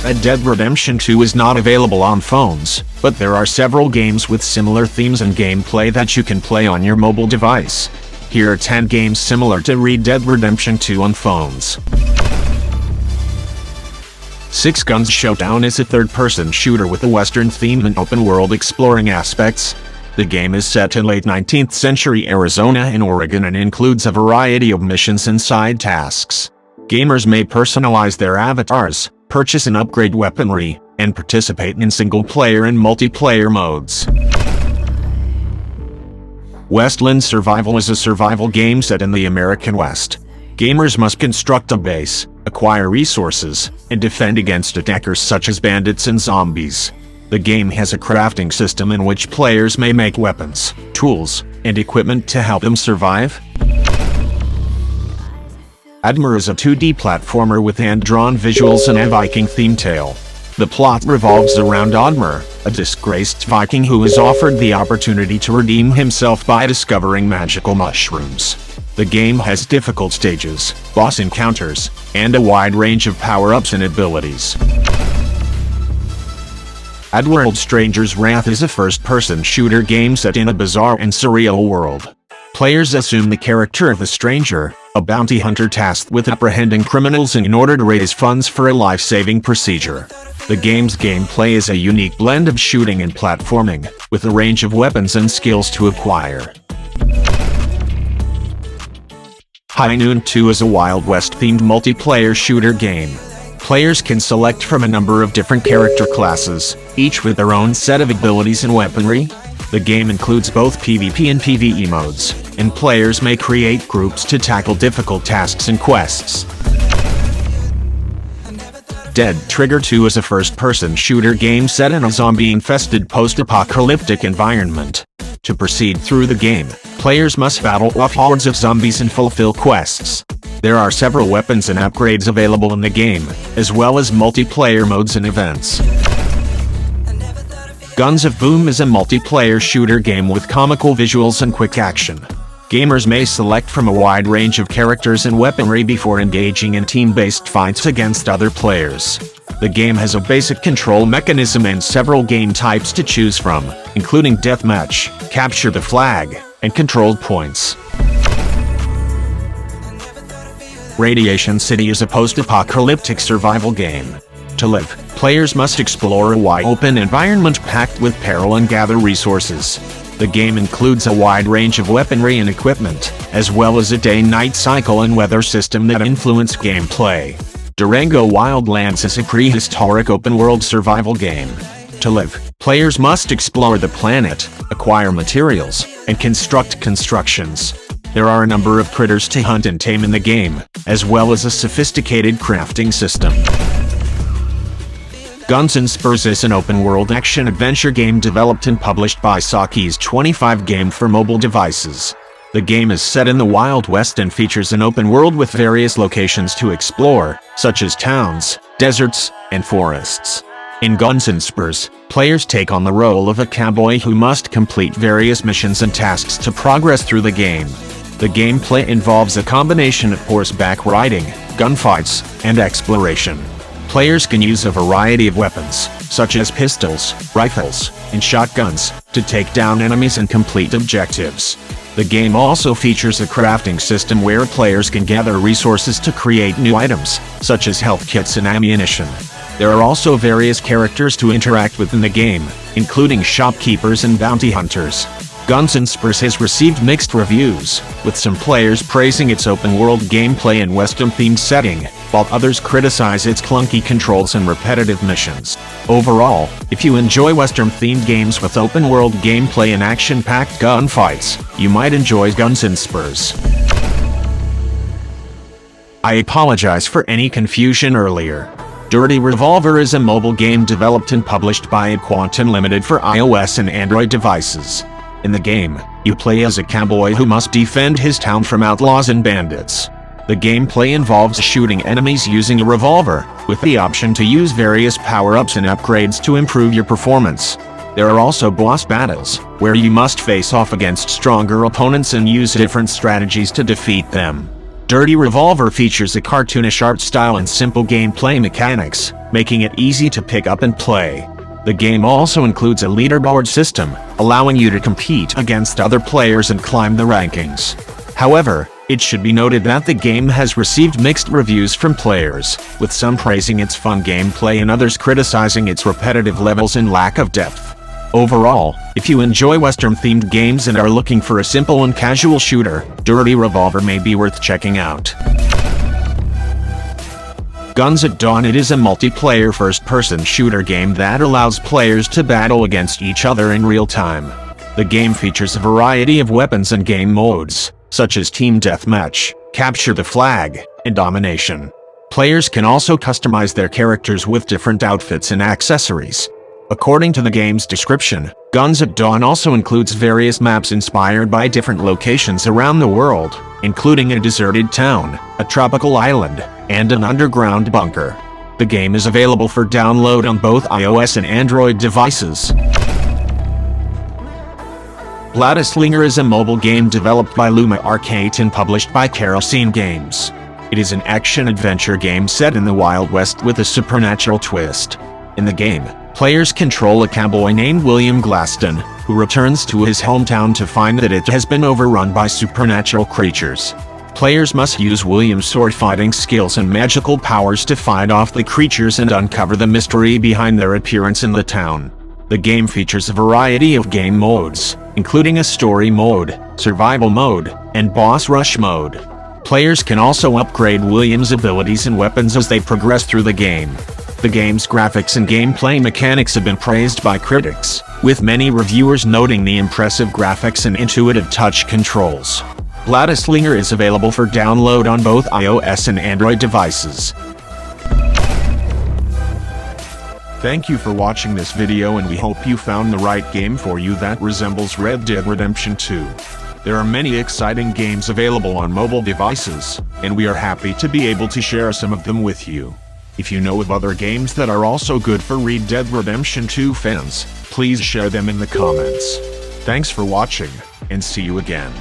Red Dead Redemption 2 is not available on phones, but there are several games with similar themes and gameplay that you can play on your mobile device. Here are 10 games similar to Red Dead Redemption 2 on phones. 6 Guns Showdown is a third-person shooter with a Western theme and open-world exploring aspects. The game is set in late 19th century Arizona and Oregon and includes a variety of missions and side tasks. Gamers may personalize their avatars, purchase and upgrade weaponry, and participate in single-player and multiplayer modes. Westland Survival is a survival game set in the American West. Gamers must construct a base, acquire resources, and defend against attackers such as bandits and zombies. The game has a crafting system in which players may make weapons, tools, and equipment to help them survive. Oddmar is a 2D platformer with hand-drawn visuals and a Viking-themed tale. The plot revolves around Oddmar, a disgraced Viking who is offered the opportunity to redeem himself by discovering magical mushrooms. The game has difficult stages, boss encounters, and a wide range of power-ups and abilities. Oddworld Stranger's Wrath is a first-person shooter game set in a bizarre and surreal world. Players assume the character of the stranger, a bounty hunter tasked with apprehending criminals in order to raise funds for a life-saving procedure. The game's gameplay is a unique blend of shooting and platforming, with a range of weapons and skills to acquire. High Noon 2 is a Wild West-themed multiplayer shooter game. Players can select from a number of different character classes, each with their own set of abilities and weaponry. The game includes both PvP and PvE modes, and players may create groups to tackle difficult tasks and quests. Dead Trigger 2 is a first-person shooter game set in a zombie-infested post-apocalyptic environment. To proceed through the game, players must battle off hordes of zombies and fulfill quests. There are several weapons and upgrades available in the game, as well as multiplayer modes and events. Guns of Boom is a multiplayer shooter game with comical visuals and quick action. Gamers may select from a wide range of characters and weaponry before engaging in team-based fights against other players. The game has a basic control mechanism and several game types to choose from, including Deathmatch, Capture the Flag, and Controlled Points. Radiation City is a post-apocalyptic survival game. To live, players must explore a wide-open environment packed with peril and gather resources. The game includes a wide range of weaponry and equipment, as well as a day-night cycle and weather system that influence gameplay. Durango Wildlands is a prehistoric open-world survival game. To live, players must explore the planet, acquire materials, and construct constructions. There are a number of critters to hunt and tame in the game, as well as a sophisticated crafting system. Guns and Spurs is an open-world action-adventure game developed and published by Saki's 25 game for mobile devices. The game is set in the Wild West and features an open world with various locations to explore, such as towns, deserts, and forests. In Guns and Spurs, players take on the role of a cowboy who must complete various missions and tasks to progress through the game. The gameplay involves a combination of horseback riding, gunfights, and exploration. Players can use a variety of weapons, such as pistols, rifles, and shotguns, to take down enemies and complete objectives. The game also features a crafting system where players can gather resources to create new items, such as health kits and ammunition. There are also various characters to interact with in the game, including shopkeepers and bounty hunters. Guns and Spurs has received mixed reviews, with some players praising its open-world gameplay and Western-themed setting, while others criticize its clunky controls and repetitive missions. Overall, if you enjoy Western-themed games with open-world gameplay and action-packed gunfights, you might enjoy Guns and Spurs. I apologize for any confusion earlier. Dirty Revolver is a mobile game developed and published by Quantum Limited for iOS and Android devices. In the game, you play as a cowboy who must defend his town from outlaws and bandits. The gameplay involves shooting enemies using a revolver, with the option to use various power-ups and upgrades to improve your performance. There are also boss battles, where you must face off against stronger opponents and use different strategies to defeat them. Dirty Revolver features a cartoonish art style and simple gameplay mechanics, making it easy to pick up and play. The game also includes a leaderboard system, allowing you to compete against other players and climb the rankings. However, it should be noted that the game has received mixed reviews from players, with some praising its fun gameplay and others criticizing its repetitive levels and lack of depth. Overall, if you enjoy Western-themed games and are looking for a simple and casual shooter, Dirty Revolver may be worth checking out. Guns at Dawn. It is a multiplayer first-person shooter game that allows players to battle against each other in real time. The game features a variety of weapons and game modes, such as Team Deathmatch, Capture the Flag, and Domination. Players can also customize their characters with different outfits and accessories. According to the game's description, Guns at Dawn also includes various maps inspired by different locations around the world, including a deserted town, a tropical island, and an underground bunker. The game is available for download on both iOS and Android devices. Bladeslinger is a mobile game developed by Luma Arcade and published by Kerosene Games. It is an action-adventure game set in the Wild West with a supernatural twist. In the game, players control a cowboy named William Glaston, who returns to his hometown to find that it has been overrun by supernatural creatures. Players must use William's sword-fighting skills and magical powers to fight off the creatures and uncover the mystery behind their appearance in the town. The game features a variety of game modes, including a story mode, survival mode, and boss rush mode. Players can also upgrade William's abilities and weapons as they progress through the game. The game's graphics and gameplay mechanics have been praised by critics, with many reviewers noting the impressive graphics and intuitive touch controls. Bladeslinger is available for download on both iOS and Android devices. Thank you for watching this video, and we hope you found the right game for you that resembles Red Dead Redemption 2. There are many exciting games available on mobile devices, and we are happy to be able to share some of them with you. If you know of other games that are also good for Red Dead Redemption 2 fans, please share them in the comments. Thanks for watching, and see you again.